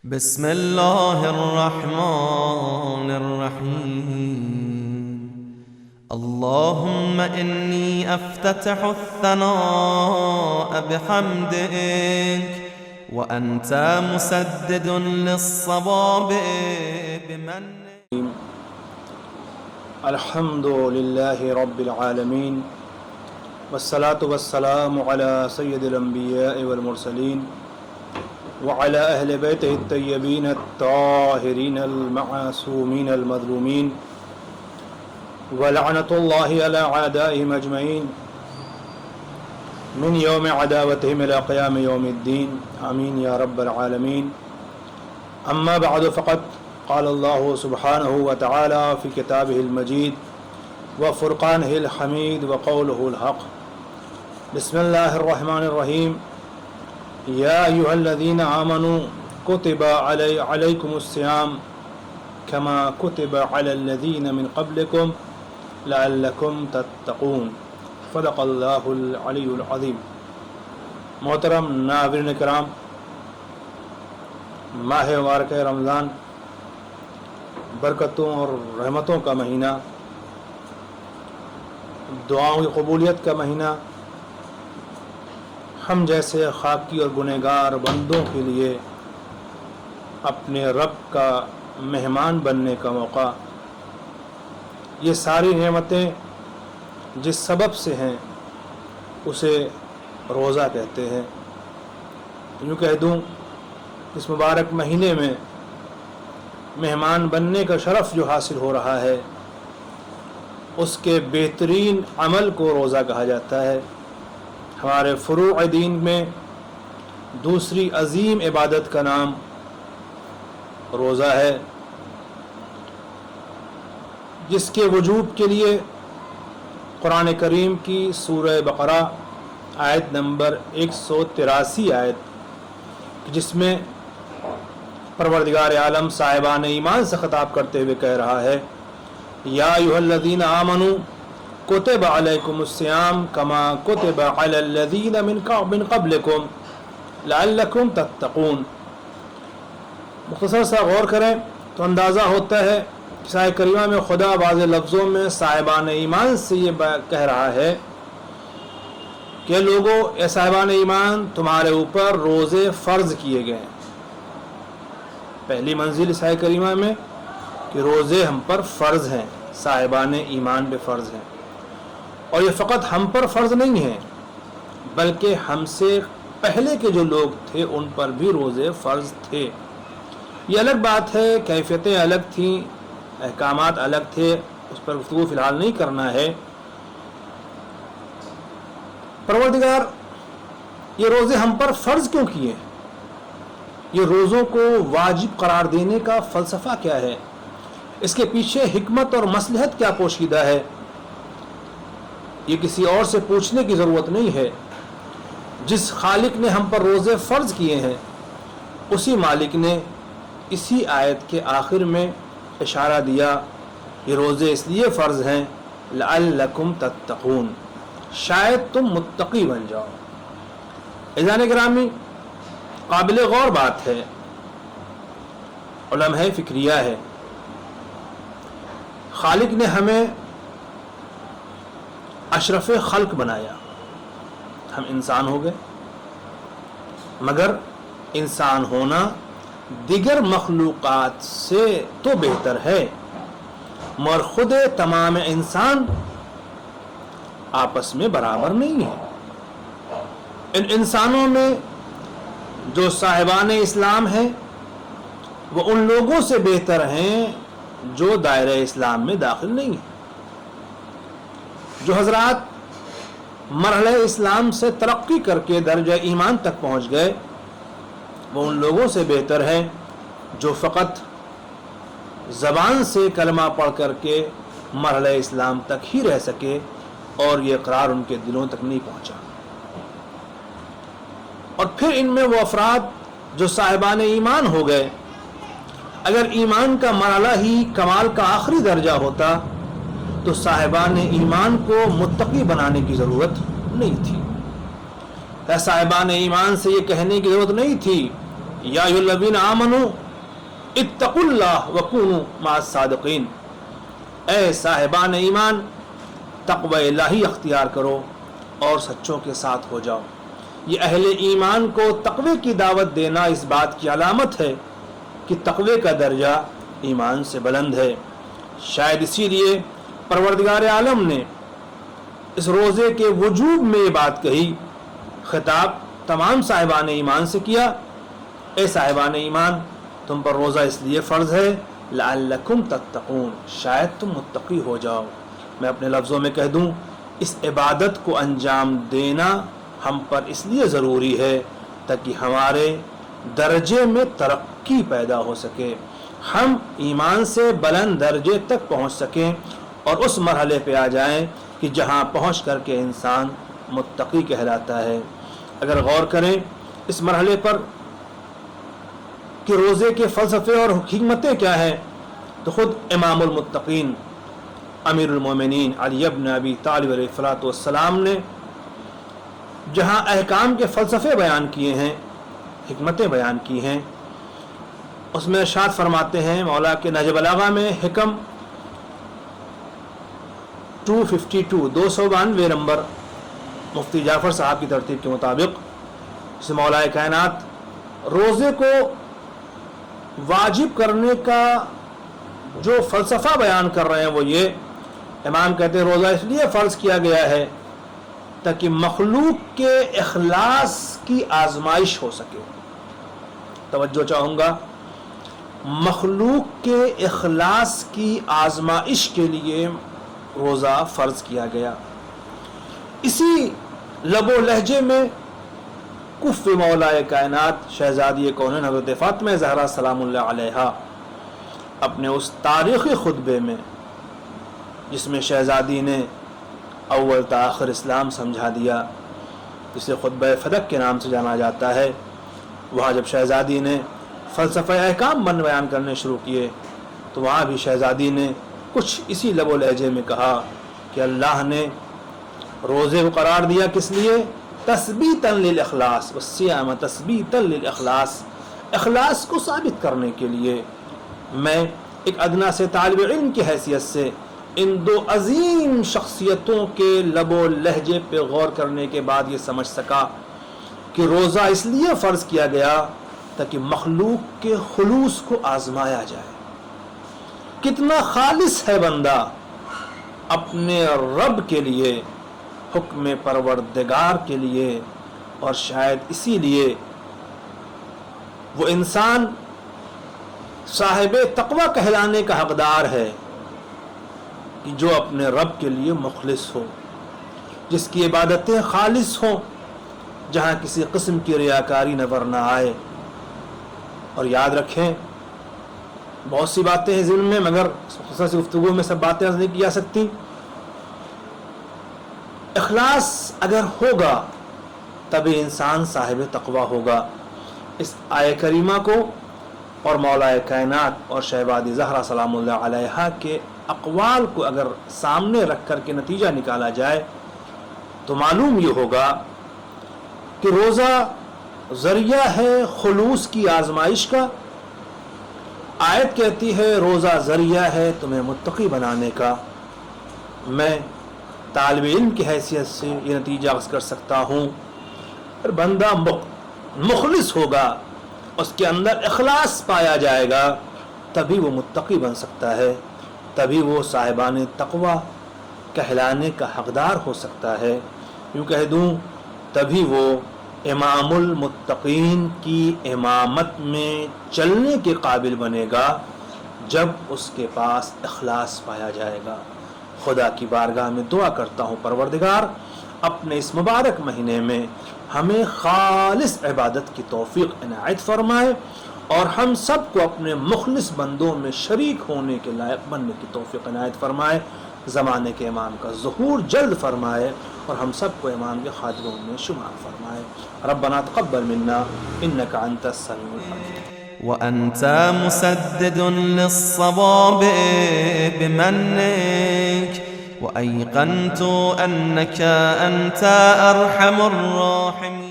بسم الله الرحمن الرحيم. اللهم إني أفتتح الثناء بحمدك وأنت مسدد للصواب بمنك. الحمد لله رب العالمين والصلاة والسلام على سيد الأنبياء والمرسلين وعلى أهل بيته الطيبين الطاهرين المعصومين المظلومين ولعنة الله على أعدائهم أجمعين من يوم عداوتهم إلى قيام يوم الدين آمين يا رب العالمين. أما بعد فقد قال الله سبحانه وتعالى في كتابه المجيد وفرقانه الحميد وقوله الحق. بسم الله الرحمن الرحيم. يا أيها الذين آمنوا كتب عليكم الصيام كما كتب على الذين من قبلكم لعلكم تتقون. صدق اللہ العلی العظیم. محترم ناظرین کرام، ماہ مبارک رمضان برکتوں اور رحمتوں کا مہینہ، دعاؤں کی قبولیت کا مہینہ، ہم جیسے خاکی اور گنہگار بندوں کے لیے اپنے رب کا مہمان بننے کا موقع. یہ ساری نعمتیں جس سبب سے ہیں اسے روزہ کہتے ہیں. یوں کہہ دوں، اس مبارک مہینے میں مہمان بننے کا شرف جو حاصل ہو رہا ہے اس کے بہترین عمل کو روزہ کہا جاتا ہے. ہمارے فروع دین میں دوسری عظیم عبادت کا نام روزہ ہے، جس کے وجوب کے لیے قرآن کریم کی سورہ بقرہ آیت نمبر 183 آیت، جس میں پروردگار عالم صاحبان ایمان سے خطاب کرتے ہوئے کہہ رہا ہے: یا ایھا الذین آمنوا کتب علیکم الصیام کما کتب علی الذین من قبلکم لعلکم تتقون. مختصر سا غور کریں تو اندازہ ہوتا ہے کہ آیت کریمہ میں خدا بعض لفظوں میں صاحبان ایمان سے یہ کہہ رہا ہے کہ لوگوں، اے صاحبان ایمان، تمہارے اوپر روزے فرض کیے گئے ہیں. پہلی منزل اس آیت کریمہ میں کہ روزے ہم پر فرض ہیں، صاحبان ایمان پہ فرض ہیں. اور یہ فقط ہم پر فرض نہیں ہیں بلکہ ہم سے پہلے کے جو لوگ تھے ان پر بھی روزے فرض تھے. یہ الگ بات ہے، کیفیتیں الگ تھیں، احکامات الگ تھے، اس پر گفتگو فی الحال نہیں کرنا ہے. پروردگار یہ روزے ہم پر فرض کیوں کیے؟ یہ روزوں کو واجب قرار دینے کا فلسفہ کیا ہے؟ اس کے پیچھے حکمت اور مصلحت کیا پوشیدہ ہے؟ یہ کسی اور سے پوچھنے کی ضرورت نہیں ہے. جس خالق نے ہم پر روزے فرض کیے ہیں اسی مالک نے اسی آیت کے آخر میں اشارہ دیا، یہ روزے اس لیے فرض ہیں لعلکم تتقون، شاید تم متقی بن جاؤ. عزیزان گرامی، قابل غور بات ہے اور لمحہ فکریہ ہے. خالق نے ہمیں اشرف خلق بنایا، ہم انسان ہو گئے، مگر انسان ہونا دیگر مخلوقات سے تو بہتر ہے، مگر خود تمام انسان آپس میں برابر نہیں ہے. ان انسانوں میں جو صاحبان اسلام ہیں وہ ان لوگوں سے بہتر ہیں جو دائرہ اسلام میں داخل نہیں ہیں. جو حضرات مرحلہ اسلام سے ترقی کر کے درجہ ایمان تک پہنچ گئے وہ ان لوگوں سے بہتر ہیں جو فقط زبان سے کلمہ پڑھ کر کے مرحلہ اسلام تک ہی رہ سکے اور یہ اقرار ان کے دلوں تک نہیں پہنچا. اور پھر ان میں وہ افراد جو صاحبان ایمان ہو گئے، اگر ایمان کا مرحلہ ہی کمال کا آخری درجہ ہوتا تو صاحبان ایمان کو متقی بنانے کی ضرورت نہیں تھی. صاحبان ایمان سے یہ کہنے کی ضرورت نہیں تھی یا ایھا الذین آمنوا اتقوا اللہ وکونوا مع الصادقین، اے صاحبان ایمان تقوی الہی اختیار کرو اور سچوں کے ساتھ ہو جاؤ۔ یہ اہل ایمان کو تقوی کی دعوت دینا اس بات کی علامت ہے کہ تقوی کا درجہ ایمان سے بلند ہے۔ شاید اسی لیے پروردگار عالم نے اس روزے کے وجوب میں یہ بات کہی، خطاب تمام صاحبان ایمان سے کیا، اے صاحبان ایمان تم پر روزہ اس لیے فرض ہے لعلکم تتقون، شاید تم متقی ہو جاؤ۔ میں اپنے لفظوں میں کہہ دوں، اس عبادت کو انجام دینا ہم پر اس لیے ضروری ہے تاکہ ہمارے درجے میں ترقی پیدا ہو سکے، ہم ایمان سے بلند درجے تک پہنچ سکیں اور اس مرحلے پہ آ جائیں کہ جہاں پہنچ کر کے انسان متقی کہلاتا ہے۔ اگر غور کریں اس مرحلے پر کہ روزے کے فلسفے اور حکمتیں کیا ہیں، تو خود امام المتقین امیر المومنین علی بن ابی طالب علیہ الصلوۃ والسلام نے جہاں احکام کے فلسفے بیان کیے ہیں، حکمتیں بیان کی ہیں، اس میں ارشاد فرماتے ہیں مولا کے نہج بلاغہ میں حکم 252 292 نمبر مفتی جعفر صاحب کی ترتیب کے مطابق، اس مولا کائنات روزے کو واجب کرنے کا جو فلسفہ بیان کر رہے ہیں وہ یہ، امام کہتے ہیں روزہ اس لیے فرض کیا گیا ہے تاکہ مخلوق کے اخلاص کی آزمائش ہو سکے۔ توجہ چاہوں گا، مخلوق کے اخلاص کی آزمائش کے لیے روزہ فرض کیا گیا۔ اسی لب و لہجے میں کف مولا کائنات شہزادی کونین حضرت فاطمہ زہرا سلام اللہ علیہا اپنے اس تاریخی خطبے میں جس میں شہزادی نے اول تا آخر اسلام سمجھا دیا، جسے خطبہ فدق کے نام سے جانا جاتا ہے، وہاں جب شہزادی نے فلسفہ احکام بیان کرنے شروع کیے تو وہاں بھی شہزادی نے کچھ اسی لب و لہجے میں کہا کہ اللہ نے روزے کو قرار دیا کس لیے؟ تثبیتا للاخلاص والصیام تثبیتا للاخلاص، اخلاص کو ثابت کرنے کے لیے۔ میں ایک ادنا سے طالب علم کی حیثیت سے ان دو عظیم شخصیتوں کے لب و لہجے پہ غور کرنے کے بعد یہ سمجھ سکا کہ روزہ اس لیے فرض کیا گیا تاکہ مخلوق کے خلوص کو آزمایا جائے، کتنا خالص ہے بندہ اپنے رب کے لیے، حکم پروردگار کے لیے، اور شاید اسی لیے وہ انسان صاحب تقوی کہلانے کا حقدار ہے کہ جو اپنے رب کے لیے مخلص ہو، جس کی عبادتیں خالص ہوں، جہاں کسی قسم کی ریاکاری نظر نہ آئے۔ اور یاد رکھیں، بہت سی باتیں ہیں ذہن میں، مگر مختصر سی گفتگو میں سب باتیں نہیں کی جا سکتی۔ اخلاص اگر ہوگا تبھی انسان صاحب تقوی ہوگا۔ اس آیہ کریمہ کو اور مولا کائنات اور شہزادی زہرا سلام اللہ علیہا کے اقوال کو اگر سامنے رکھ کر کے نتیجہ نکالا جائے تو معلوم یہ ہوگا کہ روزہ ذریعہ ہے خلوص کی آزمائش کا۔ آیت کہتی ہے روزہ ذریعہ ہے تمہیں متقی بنانے کا۔ میں طالب علم کی حیثیت سے یہ نتیجہ اخذ کر سکتا ہوں، اگر بندہ مخلص ہوگا، اس کے اندر اخلاص پایا جائے گا، تبھی وہ متقی بن سکتا ہے، تبھی وہ صاحبان تقوی کہلانے کا حقدار ہو سکتا ہے۔ یوں کہہ دوں تبھی وہ امام المتقین کی امامت میں چلنے کے قابل بنے گا، جب اس کے پاس اخلاص پایا جائے گا۔ خدا کی بارگاہ میں دعا کرتا ہوں پروردگار اپنے اس مبارک مہینے میں ہمیں خالص عبادت کی توفیق عنایت فرمائے اور ہم سب کو اپنے مخلص بندوں میں شریک ہونے کے لائق بننے کی توفیق عنایت فرمائے، زمانے کے امام کا ظہور جلد فرمائے اور ہم سب کو امام کے خادموں میں شمار فرمائے۔ ربنا تقبل منا انك انت السميع العليم وأنت مسدد للصواب بمنك وأيقنت أنك أنت أرحم الراحمين